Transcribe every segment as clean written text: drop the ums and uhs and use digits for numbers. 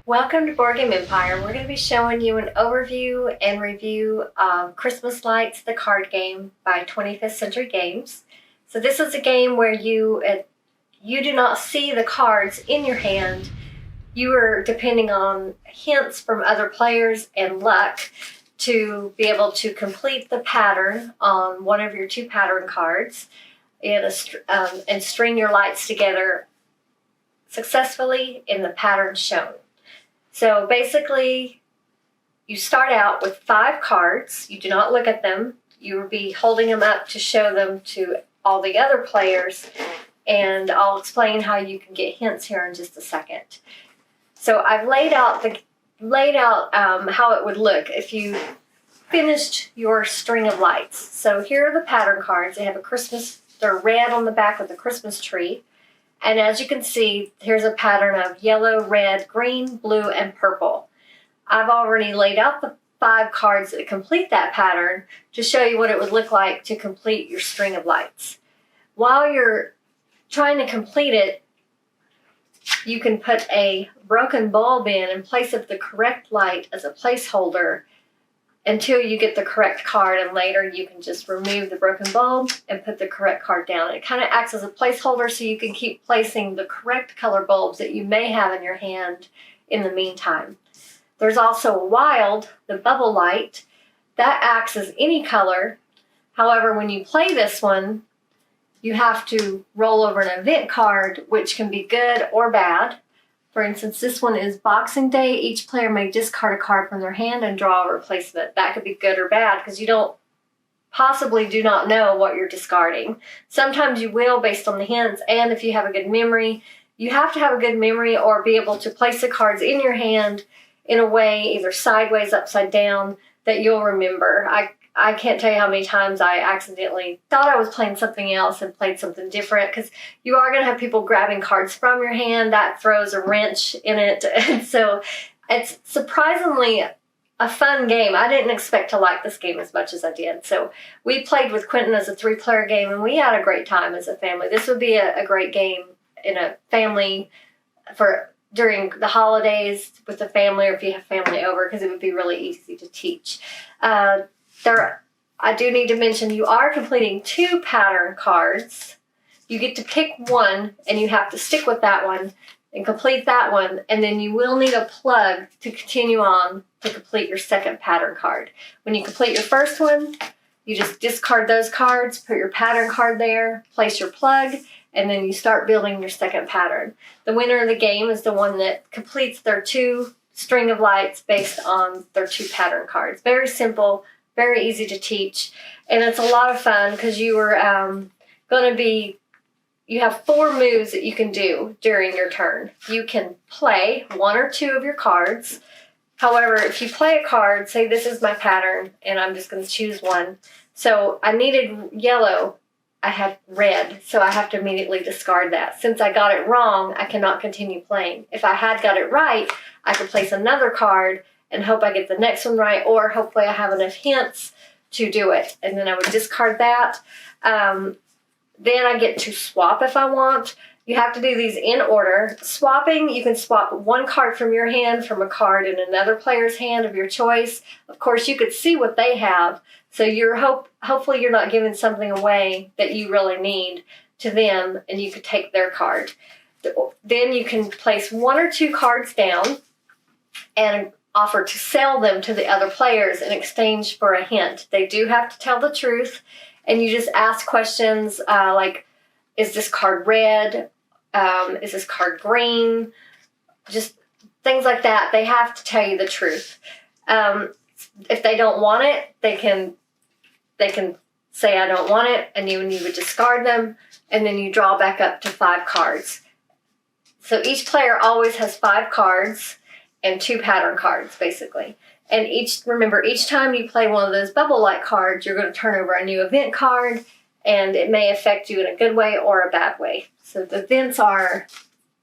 Welcome to Board Game Empire. We're going to be showing you an overview and review of Christmas Lights, the card game by 25th Century Games. So this is a game where you do not see the cards in your hand. You are depending on hints from other players and luck to be able to complete the pattern on one of your two pattern cards and string your lights together successfully in the pattern shown. So basically, you start out with 5 cards. You do not look at them. You will be holding them up to show them to all the other players, and I'll explain how you can get hints here in just a second. So I've laid out how it would look if you finished your string of lights. So here are the pattern cards. They have they're red on the back with a Christmas tree. And as you can see, here's a pattern of yellow, red, green, blue, and purple. I've already laid out the 5 cards that complete that pattern to show you what it would look like to complete your string of lights. While you're trying to complete it, you can put a broken bulb in place of the correct light as a placeholder until you get the correct card, and later you can just remove the broken bulb and put the correct card down. It kind of acts as a placeholder so you can keep placing the correct color bulbs that you may have in your hand in the meantime. There's also a wild, the bubble light, that acts as any color. However, when you play this one, you have to roll over an event card, which can be good or bad. For instance, this one is Boxing Day. Each player may discard a card from their hand and draw a replacement. That could be good or bad because you do not know what you're discarding. Sometimes you will based on the hints, and if you have a good memory. You have to have a good memory or be able to place the cards in your hand in a way, either sideways, upside down, that you'll remember. I can't tell you how many times I accidentally thought I was playing something else and played something different, because you are going to have people grabbing cards from your hand. That throws a wrench in it. And so it's surprisingly a fun game. I didn't expect to like this game as much as I did. So we played with Quentin as a 3-player game, and we had a great time as a family. This would be a great game in a family during the holidays with the family, or if you have family over, because it would be really easy to teach. I do need to mention you are completing 2 pattern cards. You get to pick one, and you have to stick with that one and complete that one, and then you will need a plug to continue on to complete your second pattern card. When you complete your first one, you just discard those cards, put your pattern card there, place your plug, and then you start building your second pattern. The winner of the game is the one that completes their 2 string of lights based on their 2 pattern cards. Very simple, very easy to teach, and it's a lot of fun because you have 4 moves that you can do during your turn. You can play 1 or 2 of your cards. However, if you play a card, say this is my pattern, and I'm just going to choose one. So I needed yellow. I had red, so I have to immediately discard that. Since I got it wrong, I cannot continue playing. If I had got it right, I could place another card and hope I get the next one right, or hopefully I have enough hints to do it. And then I would discard that. Then I get to swap if I want. You have to do these in order. Swapping, you can swap 1 card from your hand from a card in another player's hand of your choice. Of course, you could see what they have, so hopefully you're not giving something away that you really need to them, and you could take their card. Then you can place 1 or 2 cards down and offer to sell them to the other players in exchange for a hint. They do have to tell the truth, and you just ask questions like, is this card red? Is this card green? Just things like that. They have to tell you the truth. If they don't want it, they can say, I don't want it, and you would discard them, and then you draw back up to 5 cards. So each player always has 5 cards and 2 pattern cards, basically. And remember, each time you play one of those bubble light cards, you're going to turn over a new event card, and it may affect you in a good way or a bad way. So the events are,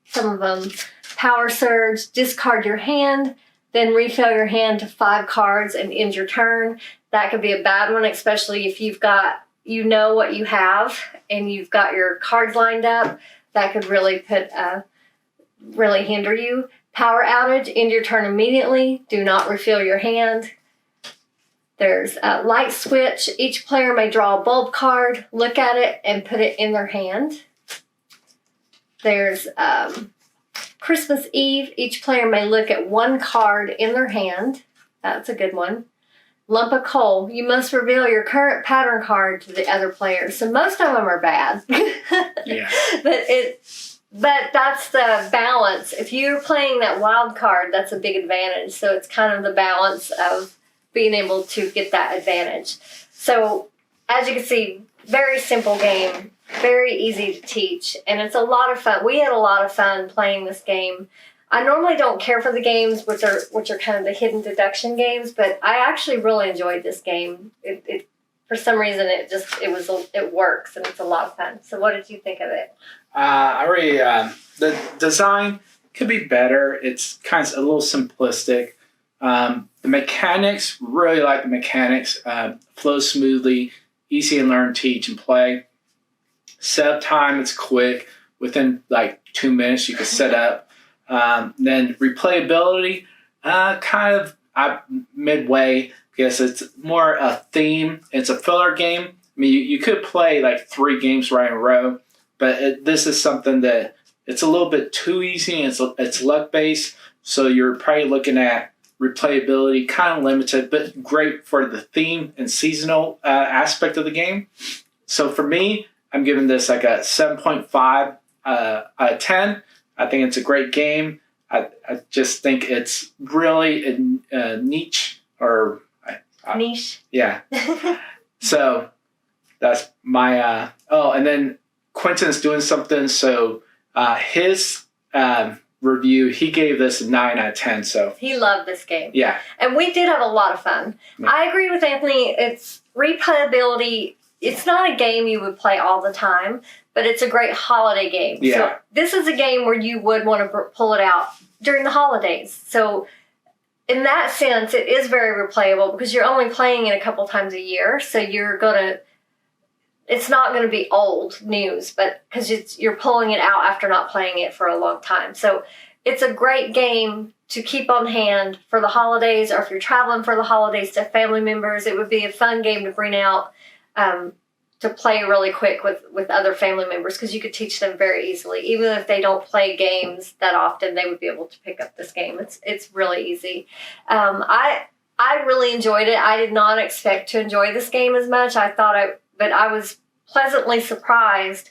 some of them, Power Surge, discard your hand, then refill your hand to 5 cards and end your turn. That could be a bad one, especially if you know what you have and you've got your cards lined up. That could really hinder you. Power outage, end your turn immediately. Do not refill your hand. There's a light switch. Each player may draw a bulb card, look at it, and put it in their hand. There's Christmas Eve. Each player may look at one card in their hand. That's a good one. Lump of coal. You must reveal your current pattern card to the other players. So most of them are bad. Yeah. But that's the balance. If you're playing that wild card, that's a big advantage. So it's kind of the balance of being able to get that advantage. So as you can see, very simple game, very easy to teach, and it's a lot of fun. We had a lot of fun playing this game. I normally don't care for the games, which are kind of the hidden deduction games, but I actually really enjoyed this game. It for some reason it works and it's a lot of fun. So what did you think of it? I really the design could be better. It's kind of a little simplistic. The mechanics, really like the mechanics. Flow smoothly, easy to learn, teach, and play. Setup time, it's quick. Within like 2 minutes, you can set up. Then replayability, kind of midway, because it's more a theme. It's a filler game. I mean, you could play like 3 games right in a row, but this is something that it's a little bit too easy. And it's luck based, so you're probably looking at replayability, kind of limited, but great for the theme and seasonal aspect of the game. So for me, I'm giving this like a 7.5 out of 10. I think it's a great game. I just think it's really a niche or Niche. Yeah. So that's my and then Quentin's doing something. So his review, he gave this a 9 out of 10. So He loved this game. yeah. And we did have a lot of fun. Yeah. I agree with Anthony. It's replayability. It's not a game you would play all the time, but it's a great holiday game. Yeah. So this is a game where you would want to pull it out during the holidays. So in that sense, it is very replayable because you're only playing it a couple times a year. So it's not going to be old news, but because you're pulling it out after not playing it for a long time. So it's a great game to keep on hand for the holidays, or if you're traveling for the holidays to family members. It would be a fun game to bring out to play really quick with other family members, because you could teach them very easily. Even if they don't play games that often, they would be able to pick up this game. It's really easy. I really enjoyed it. I did not expect to enjoy this game as much. But I was pleasantly surprised.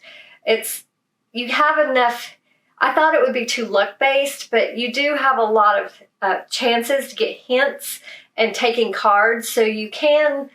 You have enough. I thought it would be too luck-based, but you do have a lot of chances to get hints and taking cards, so you can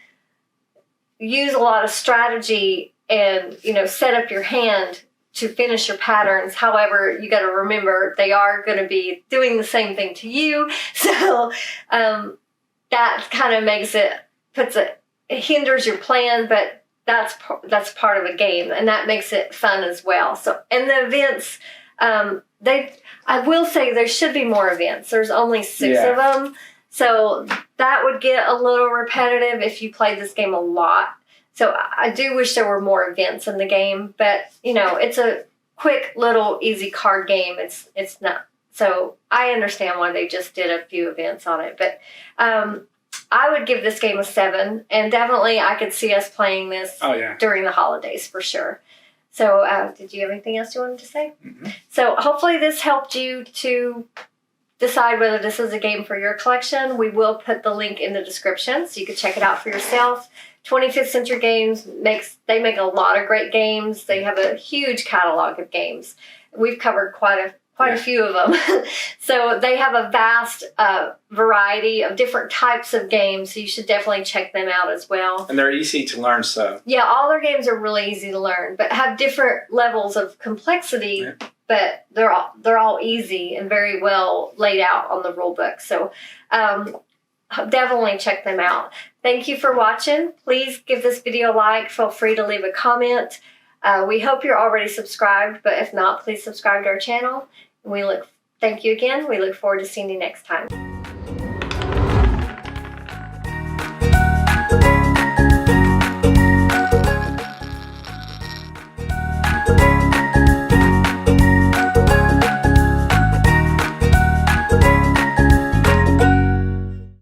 use a lot of strategy and, set up your hand to finish your patterns. However, you got to remember they are going to be doing the same thing to you, so that kind of it hinders your plan, but that's part of a game, and that makes it fun as well. So, and the events, I will say there should be more events. There's only 6 of them, so that would get a little repetitive if you played this game a lot. So I do wish there were more events in the game, but it's a quick little easy card game. It's not. So I understand why they just did a few events on it, but I would give this game a 7, and definitely I could see us playing this during the holidays for sure. So did you have anything else you wanted to say? Mm-hmm. So hopefully this helped you to decide whether this is a game for your collection. We will put the link in the description so you can check it out for yourself. 25th Century Games make a lot of great games. They have a huge catalog of games. We've covered quite a few of them. So they have a vast variety of different types of games, so you should definitely check them out as well. And they're easy to learn, so. Yeah, all their games are really easy to learn, but have different levels of complexity, but they're all easy and very well laid out on the rule book. So definitely check them out. Thank you for watching. Please give this video a like. Feel free to leave a comment. We hope you're already subscribed, but if not, please subscribe to our channel. Thank you again. We look forward to seeing you next time.